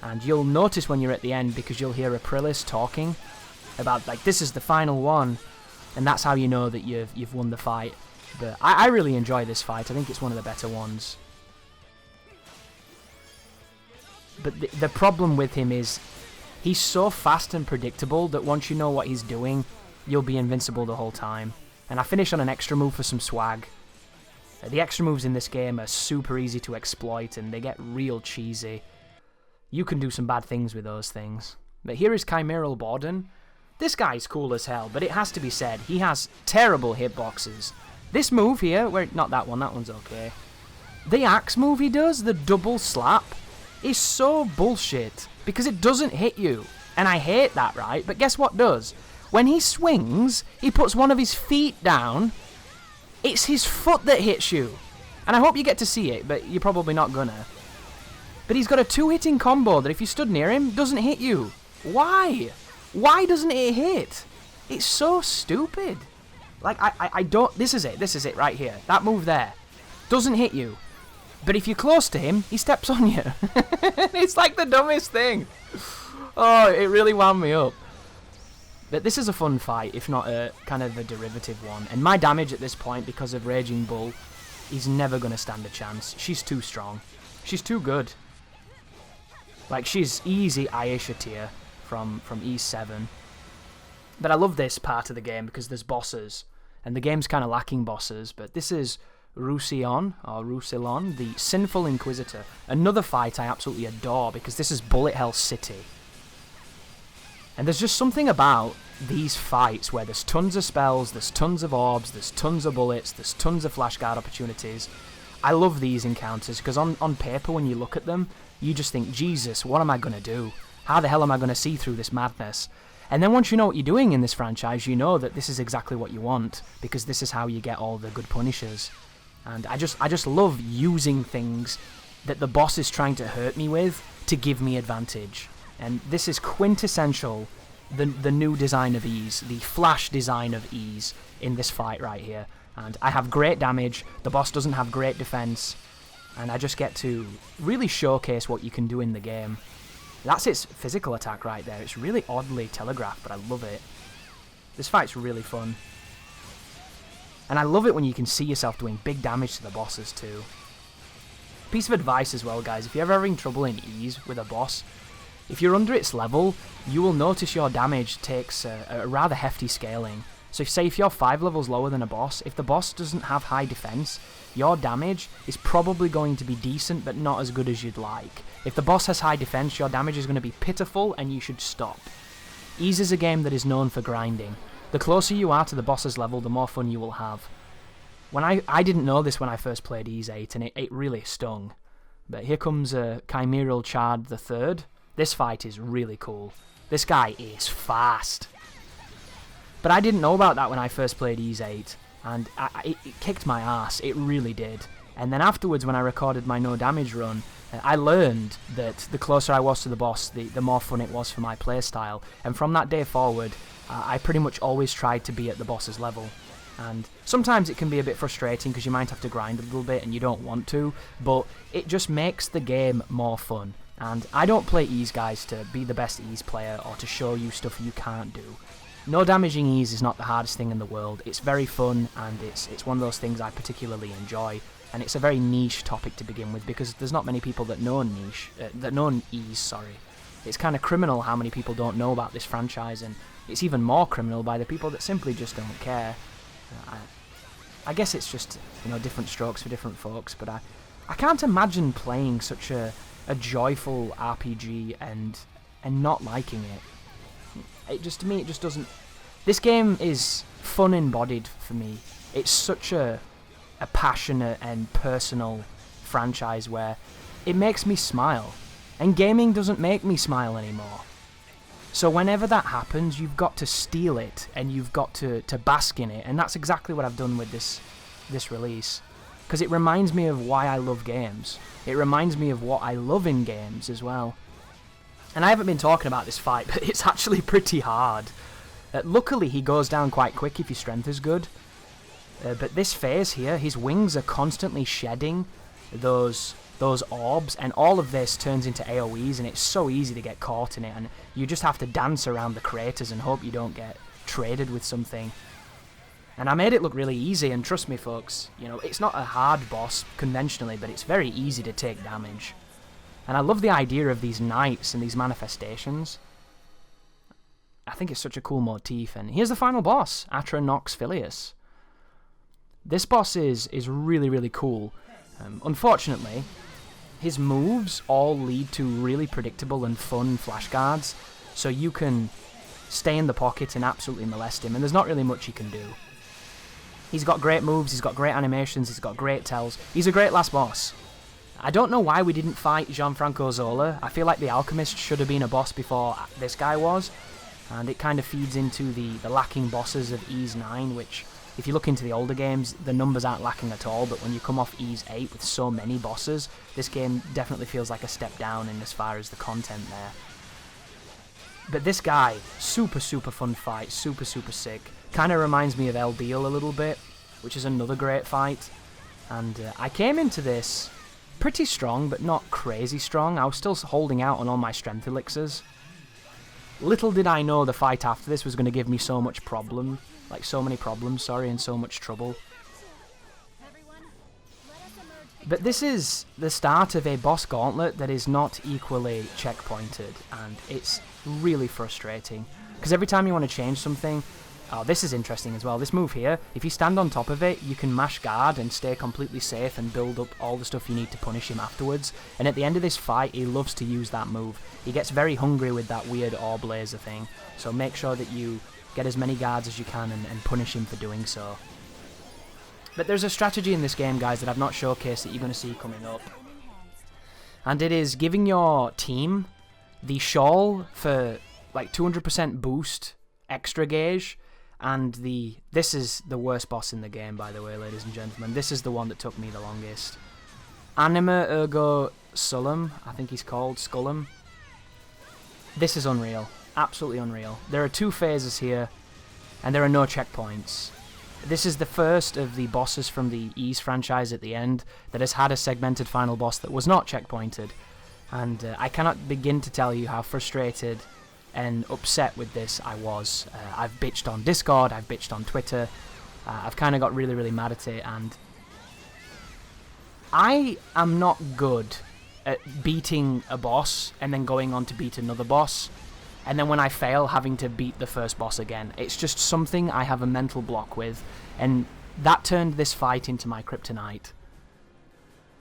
And you'll notice when you're at the end, because you'll hear Aprilis talking about like, this is the final one, and that's how you know that you've won the fight. But I really enjoy this fight. I think it's one of the better ones. But the problem with him is he's so fast and predictable that once you know what he's doing, you'll be invincible the whole time. And I finish on an extra move for some swag. The extra moves in this game are super easy to exploit, and they get real cheesy. You can do some bad things with those things. But here is Chimeral Bourdon. This guy's cool as hell, but it has to be said, he has terrible hitboxes. This move here, not that one's okay. The axe move he does, the double slap, is so bullshit, because it doesn't hit you. And I hate that, right? But guess what does? When he swings, he puts one of his feet down, it's his foot that hits you. And I hope you get to see it, but you're probably not gonna. But he's got a 2-hitting combo that if you stood near him, doesn't hit you. Why? Why doesn't it hit? It's so stupid. Like, I don't... This is it right here. That move there. Doesn't hit you. But if you're close to him, he steps on you. It's like the dumbest thing. Oh, it really wound me up. But this is a fun fight, if not a kind of a derivative one. And my damage at this point, because of Raging Bull, is never going to stand a chance. She's too strong. She's too good. Like, she's easy Aisha tier from E7. But I love this part of the game because there's bosses. And the game's kind of lacking bosses. But this is Roussillon, or Roussillon, the Sinful Inquisitor. Another fight I absolutely adore because this is Bullet Hell City. And there's just something about these fights where there's tons of spells, there's tons of orbs, there's tons of bullets, there's tons of flashguard opportunities. I love these encounters because on paper when you look at them, you just think, Jesus, what am I going to do? How the hell am I going to see through this madness? And then once you know what you're doing in this franchise, you know that this is exactly what you want because this is how you get all the good punishers. And I just love using things that the boss is trying to hurt me with to give me advantage. And this is quintessential, the new design of ease, the flash design of ease in this fight right here. And I have great damage, the boss doesn't have great defense, and I just get to really showcase what you can do in the game. That's its physical attack right there. It's really oddly telegraphed, but I love it. This fight's really fun. And I love it when you can see yourself doing big damage to the bosses too. Piece of advice as well, guys, if you're ever having trouble in ease with a boss, if you're under its level, you will notice your damage takes a rather hefty scaling. So if you're 5 levels lower than a boss, if the boss doesn't have high defense, your damage is probably going to be decent but not as good as you'd like. If the boss has high defense, your damage is going to be pitiful and you should stop. Ease is a game that is known for grinding. The closer you are to the boss's level, the more fun you will have. When I didn't know this when I first played Ease 8, and it really stung. But here comes Chimeral Chard III. This fight is really cool. This guy is fast. But I didn't know about that when I first played Ease 8, and it kicked my ass. It really did. And then afterwards, when I recorded my no damage run, I learned that the closer I was to the boss, the more fun it was for my playstyle. And from that day forward, I pretty much always tried to be at the boss's level. And sometimes it can be a bit frustrating because you might have to grind a little bit and you don't want to, but it just makes the game more fun. And I don't play Ease, guys, to be the best Ease player or to show you stuff you can't do. No damaging Ease is not the hardest thing in the world. It's very fun, and it's one of those things I particularly enjoy. And it's a very niche topic to begin with because there's not many people that know Ease. Sorry, it's kind of criminal how many people don't know about this franchise, and it's even more criminal by the people that simply just don't care. I guess it's just, different strokes for different folks, but I can't imagine playing such a joyful RPG and not liking it. To me, it just doesn't. This game is fun embodied for me. It's such a passionate and personal franchise where it makes me smile, and gaming doesn't make me smile anymore. So whenever that happens, you've got to steal it, and you've got to bask in it, and that's exactly what I've done with this release. Because it reminds me of why I love games. It reminds me of what I love in games as well. And I haven't been talking about this fight, but it's actually pretty hard. Luckily, he goes down quite quick if your strength is good. But this phase here, his wings are constantly shedding those orbs, and all of this turns into AoEs, and it's so easy to get caught in it, and you just have to dance around the craters and hope you don't get traded with something. And I made it look really easy, and trust me folks, it's not a hard boss conventionally, but it's very easy to take damage. And I love the idea of these knights and these manifestations. I think it's such a cool motif, and here's the final boss, Atra Nox Phillius. This boss is really, really cool. Unfortunately, his moves all lead to really predictable and fun flashguards, so you can stay in the pocket and absolutely molest him, and there's not really much you can do. He's got great moves, he's got great animations, he's got great tells. He's a great last boss. I don't know why we didn't fight Gianfranco Zola. I feel like the Alchemist should have been a boss before this guy was, and it kind of feeds into the lacking bosses of Ease 9, which, if you look into the older games, the numbers aren't lacking at all, but when you come off Ease 8 with so many bosses, this game definitely feels like a step down in as far as the content there. But this guy, super, super fun fight, super, super sick. Kind of reminds me of El Deal a little bit, which is another great fight. And I came into this pretty strong, but not crazy strong. I was still holding out on all my strength elixirs. Little did I know the fight after this was going to give me so much problem, like so many problems, sorry, and so much trouble. But this is the start of a boss gauntlet that is not equally checkpointed, and it's really frustrating. Because every time you want to change something... Oh, this is interesting as well. This move here, if you stand on top of it, you can mash guard and stay completely safe and build up all the stuff you need to punish him afterwards. And at the end of this fight, he loves to use that move. He gets very hungry with that weird orb laser thing, so make sure that you get as many guards as you can and punish him for doing so. But there's a strategy in this game, guys, that I've not showcased that you're going to see coming up. And it is giving your team the shawl for like 200% boost extra gauge. And this is the worst boss in the game, by the way, ladies and gentlemen. This is the one that took me the longest. Anima Ergastulum, I think he's called, Skullum. This is unreal. Absolutely unreal. There are 2 phases here, and there are no checkpoints. This is the first of the bosses from the E-Mes franchise at the end that has had a segmented final boss that was not checkpointed. And I cannot begin to tell you how frustrated and upset with this I was. I've bitched on Discord, I've bitched on Twitter, I've kind of got really, really mad at it, and I am not good at beating a boss and then going on to beat another boss, and then when I fail, having to beat the first boss again. It's just something I have a mental block with, and that turned this fight into my kryptonite.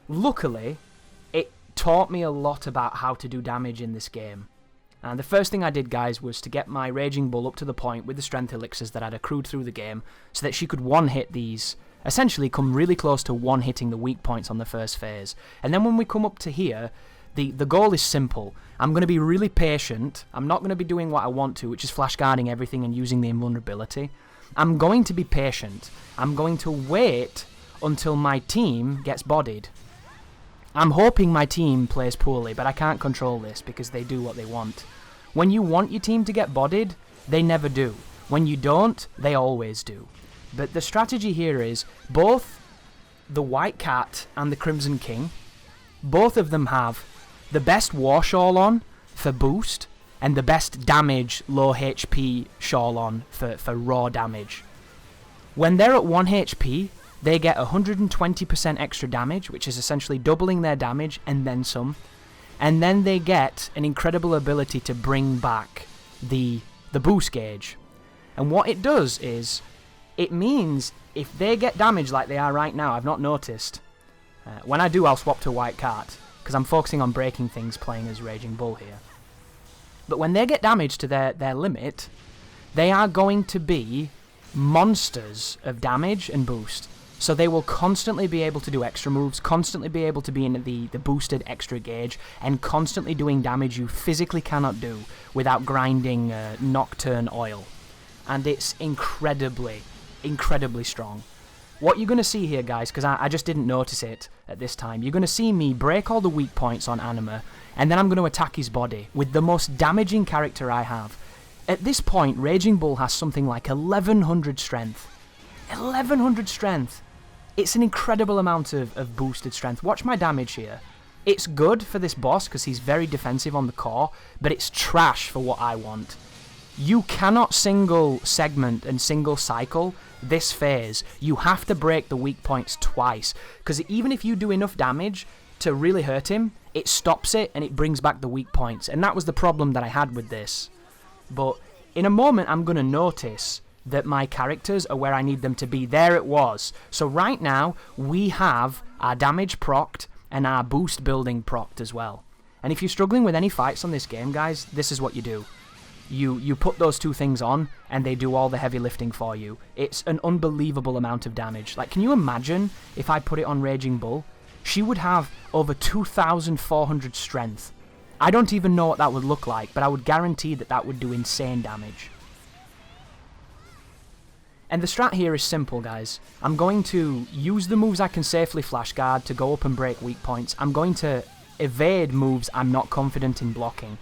Luckily, it taught me a lot about how to do damage in this game. And the first thing I did, guys, was to get my Raging Bull up to the point with the strength elixirs that I'd accrued through the game so that she could one-hit these, essentially come really close to one-hitting the weak points on the first phase. And then when we come up to here, the goal is simple. I'm going to be really patient. I'm not going to be doing what I want to, which is flash guarding everything and using the invulnerability. I'm going to be patient. I'm going to wait until my team gets bodied. I'm hoping my team plays poorly, but I can't control this because they do what they want. When you want your team to get bodied, they never do. When you don't, they always do. But the strategy here is both the White Cat and the Crimson King, both of them have the best War Shawl on for boost and the best damage low HP shawl on for raw damage. When they're at 1 HP, they get 120% extra damage, which is essentially doubling their damage and then some. And then they get an incredible ability to bring back the boost gauge. And what it does is, it means if they get damaged like they are right now, I've not noticed. When I do, I'll swap to White Cat, because I'm focusing on breaking things playing as Raging Bull here. But when they get damaged to their limit, they are going to be monsters of damage and boost. So they will constantly be able to do extra moves, constantly be able to be in the boosted extra gauge, and constantly doing damage you physically cannot do without grinding Nocturne oil. And it's incredibly, incredibly strong. What you're going to see here, guys, because I just didn't notice it at this time, you're going to see me break all the weak points on Anima, and then I'm going to attack his body with the most damaging character I have. At this point, Raging Bull has something like 1100 strength. 1100 strength! It's an incredible amount of boosted strength. Watch my damage here. It's good for this boss because he's very defensive on the core, but it's trash for what I want. You cannot single segment and single cycle this phase. You have to break the weak points twice, because even if you do enough damage to really hurt him, it stops it and it brings back the weak points. And that was the problem that I had with this. But in a moment, I'm going to notice that my characters are where I need them to be. There it was. So right now, we have our damage procced and our boost building procced as well. And if you're struggling with any fights on this game, guys, this is what you do. You put those two things on, and they do all the heavy lifting for you. It's an unbelievable amount of damage. Like, can you imagine if I put it on Raging Bull? She would have over 2,400 strength. I don't even know what that would look like, but I would guarantee that that would do insane damage. And the strat here is simple, guys. I'm going to use the moves I can safely flash guard to go up and break weak points. I'm going to evade moves I'm not confident in blocking.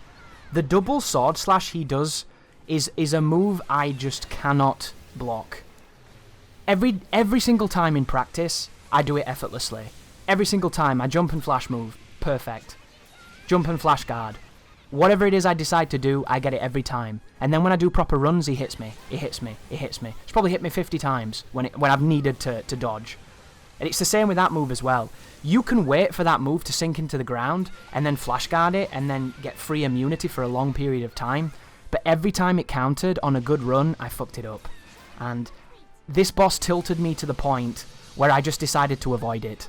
The double sword slash he does is a move I just cannot block. Every single time in practice, I do it effortlessly. Every single time I jump and flash move, perfect. Jump and flash guard, Whatever it is I decide to do, I get it every time. And then when I do proper runs, he hits me. He hits me. He hits me. It's probably hit me 50 times when I've needed to dodge. And it's the same with that move as well. You can wait for that move to sink into the ground and then flash guard it and then get free immunity for a long period of time. But every time it countered on a good run, I fucked it up. And this boss tilted me to the point where I just decided to avoid it.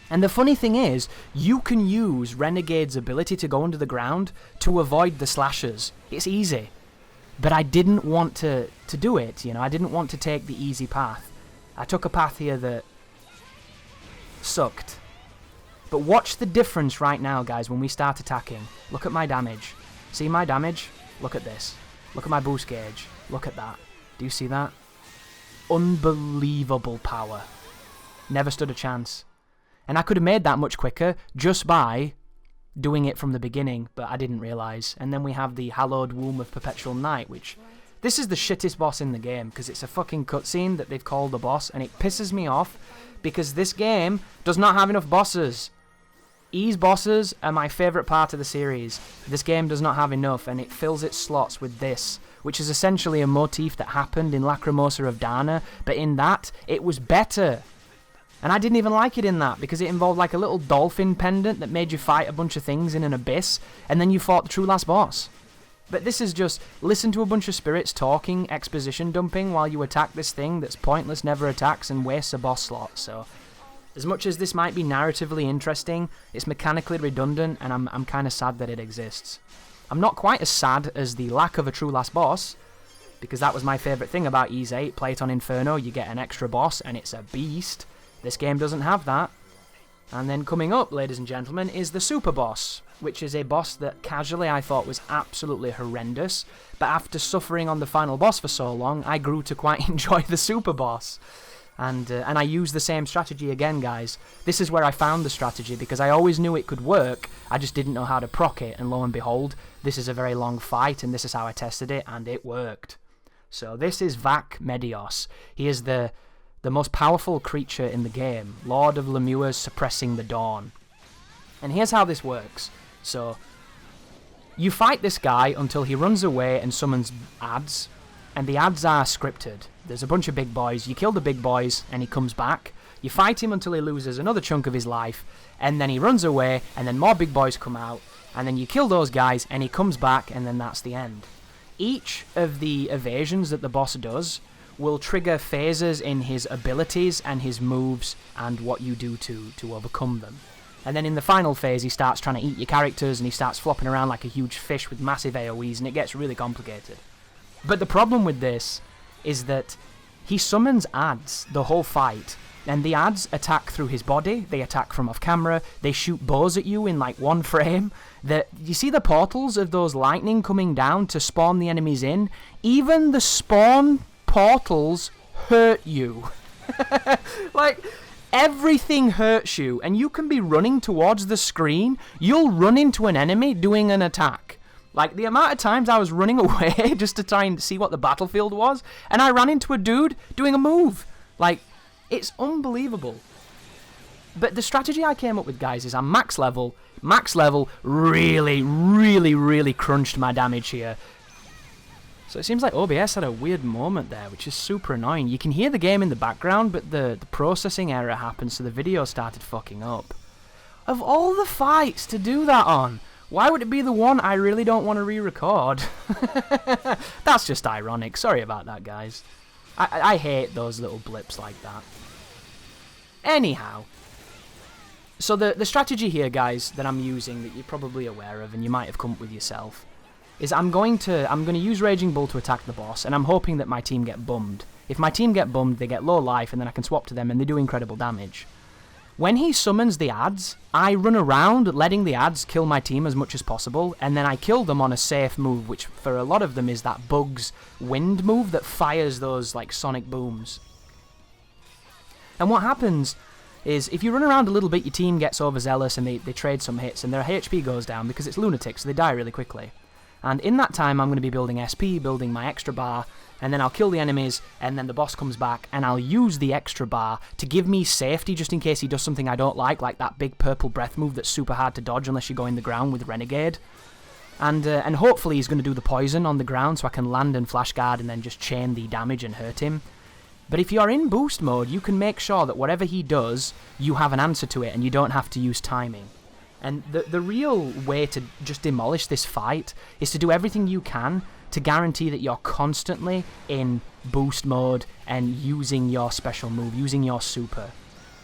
And the funny thing is, you can use Renegade's ability to go under the ground to avoid the slashes. It's easy. But I didn't want to do it, you know. I didn't want to take the easy path. I took a path here that sucked. But watch the difference right now, guys, when we start attacking. Look at my damage. See my damage? Look at this. Look at my boost gauge. Look at that. Do you see that? Unbelievable power. Never stood a chance. And I could have made that much quicker just by doing it from the beginning, but I didn't realise. And then we have the Hallowed Womb of Perpetual Night, which... This is the shittest boss in the game, because it's a fucking cutscene that they've called the boss, and it pisses me off, because this game does not have enough bosses. E's bosses are my favourite part of the series. This game does not have enough, and it fills its slots with this, which is essentially a motif that happened in Lacrimosa of Dana, but in that, it was better. And I didn't even like it in that, because it involved like a little dolphin pendant that made you fight a bunch of things in an abyss, and then you fought the true last boss. But this is just listen to a bunch of spirits talking, exposition dumping, while you attack this thing that's pointless, never attacks, and wastes a boss slot. So, as much as this might be narratively interesting, it's mechanically redundant, and I'm kind of sad that it exists. I'm not quite as sad as the lack of a true last boss, because that was my favourite thing about Ys 8. Play it on Inferno, you get an extra boss, and it's a beast. This game doesn't have that. And then coming up, ladies and gentlemen, is the Super Boss, which is a boss that casually I thought was absolutely horrendous, but after suffering on the final boss for so long, I grew to quite enjoy the Super Boss. And I used the same strategy again, guys. This is where I found the strategy, because I always knew it could work, I just didn't know how to proc it, and lo and behold, this is a very long fight, and this is how I tested it, and it worked. So this is Vakh Medios. He is the most powerful creature in the game, Lord of Lemure's suppressing the dawn. And here's how this works. So, you fight this guy until he runs away and summons ads, and the ads are scripted. There's a bunch of big boys, you kill the big boys, and he comes back. You fight him until he loses another chunk of his life, and then he runs away, and then more big boys come out, and then you kill those guys, and he comes back, and then that's the end. Each of the evasions that the boss does will trigger phases in his abilities and his moves and what you do to overcome them. And then in the final phase, he starts trying to eat your characters and he starts flopping around like a huge fish with massive AoEs, and it gets really complicated. But the problem with this is that he summons ads the whole fight, and the ads attack through his body, they attack from off camera, they shoot bows at you in like one frame. You see the portals of those lightning coming down to spawn the enemies in? Even the spawn portals hurt you. Like, everything hurts you, and you can be running towards the screen, you'll run into an enemy doing an attack. Like, the amount of times I was running away just to try and see what the battlefield was, and I ran into a dude doing a move. Like, it's unbelievable. But the strategy I came up with, guys, is I'm max level, really, really, really crunched my damage here. So it seems like OBS had a weird moment there, which is super annoying. You can hear the game in the background, but the processing error happened, so the video started fucking up. Of all the fights to do that on, why would it be the one I really don't want to re-record? That's just ironic. Sorry about that, guys. I hate those little blips like that. Anyhow. So the strategy here, guys, that I'm using, that you're probably aware of, and you might have come up with yourself, is I'm going to use Raging Bull to attack the boss, and I'm hoping that my team get bummed. If my team get bummed, they get low life, and then I can swap to them, and they do incredible damage. When he summons the ads, I run around letting the ads kill my team as much as possible, and then I kill them on a safe move, which for a lot of them is that Bug's wind move that fires those like sonic booms. And what happens is, if you run around a little bit, your team gets overzealous and they trade some hits, and their HP goes down because it's Lunatic, so they die really quickly. And in that time, I'm going to be building SP, building my extra bar, and then I'll kill the enemies, and then the boss comes back, and I'll use the extra bar to give me safety just in case he does something I don't like that big purple breath move that's super hard to dodge unless you go in the ground with Renegade. And hopefully he's going to do the poison on the ground so I can land and flash guard and then just chain the damage and hurt him. But if you're in boost mode, you can make sure that whatever he does, you have an answer to it and you don't have to use timing. And the real way to just demolish this fight is to do everything you can to guarantee that you're constantly in boost mode and using your special move, using your super.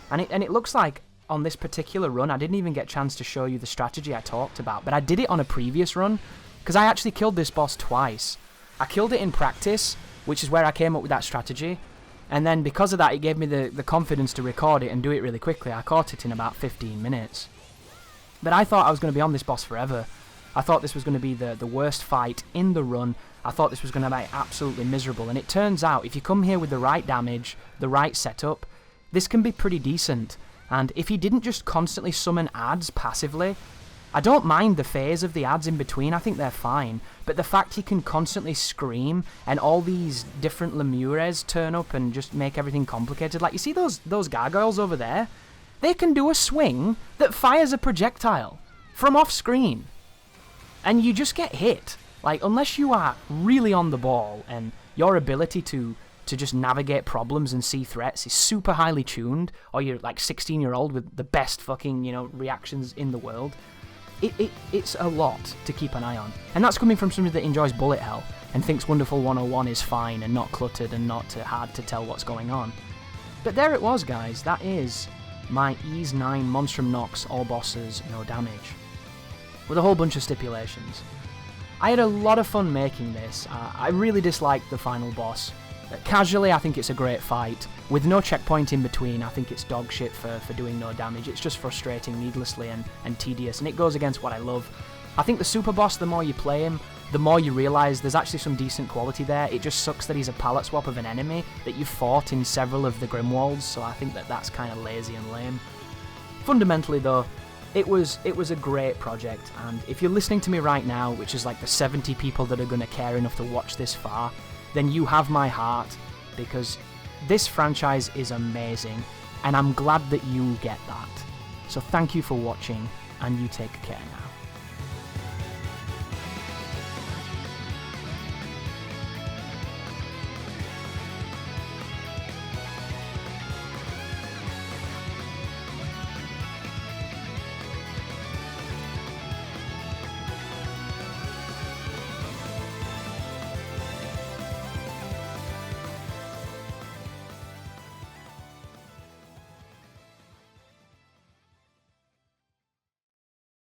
And it looks like on this particular run, I didn't even get a chance to show you the strategy I talked about, but I did it on a previous run, because I actually killed this boss twice. I killed it in practice, which is where I came up with that strategy, and then because of that, it gave me the confidence to record it and do it really quickly. I caught it in about 15 minutes. But I thought I was going to be on this boss forever. I thought this was going to be the worst fight in the run. I thought this was going to be absolutely miserable, and it turns out, if you come here with the right damage, the right setup, this can be pretty decent. And if he didn't just constantly summon adds passively, I don't mind the phase of the adds in between, I think they're fine, but the fact he can constantly scream and all these different Lemures turn up and just make everything complicated, like you see those gargoyles over there? They can do a swing that fires a projectile from off screen, and you just get hit. Like, unless you are really on the ball and your ability to just navigate problems and see threats is super highly tuned, or you're like 16-year-old with the best fucking, reactions in the world, it's a lot to keep an eye on. And that's coming from somebody that enjoys bullet hell and thinks Wonderful 101 is fine and not cluttered and not hard to tell what's going on. But there it was, guys. That is my E-Mes 9 Monstrum Nox, all bosses, no damage, with a whole bunch of stipulations. I had a lot of fun making this. I really disliked the final boss. Casually, I think it's a great fight. With no checkpoint in between, I think it's dog shit for doing no damage. It's just frustrating needlessly and tedious, and it goes against what I love. I think the super boss, the more you play him, the more you realise there's actually some decent quality there. It just sucks that he's a palette swap of an enemy that you've fought in several of the Grimwalds, so I think that's kind of lazy and lame. Fundamentally, though, it was a great project, and if you're listening to me right now, which is like the 70 people that are going to care enough to watch this far, then you have my heart, because this franchise is amazing, and I'm glad that you get that. So thank you for watching, and you take care now.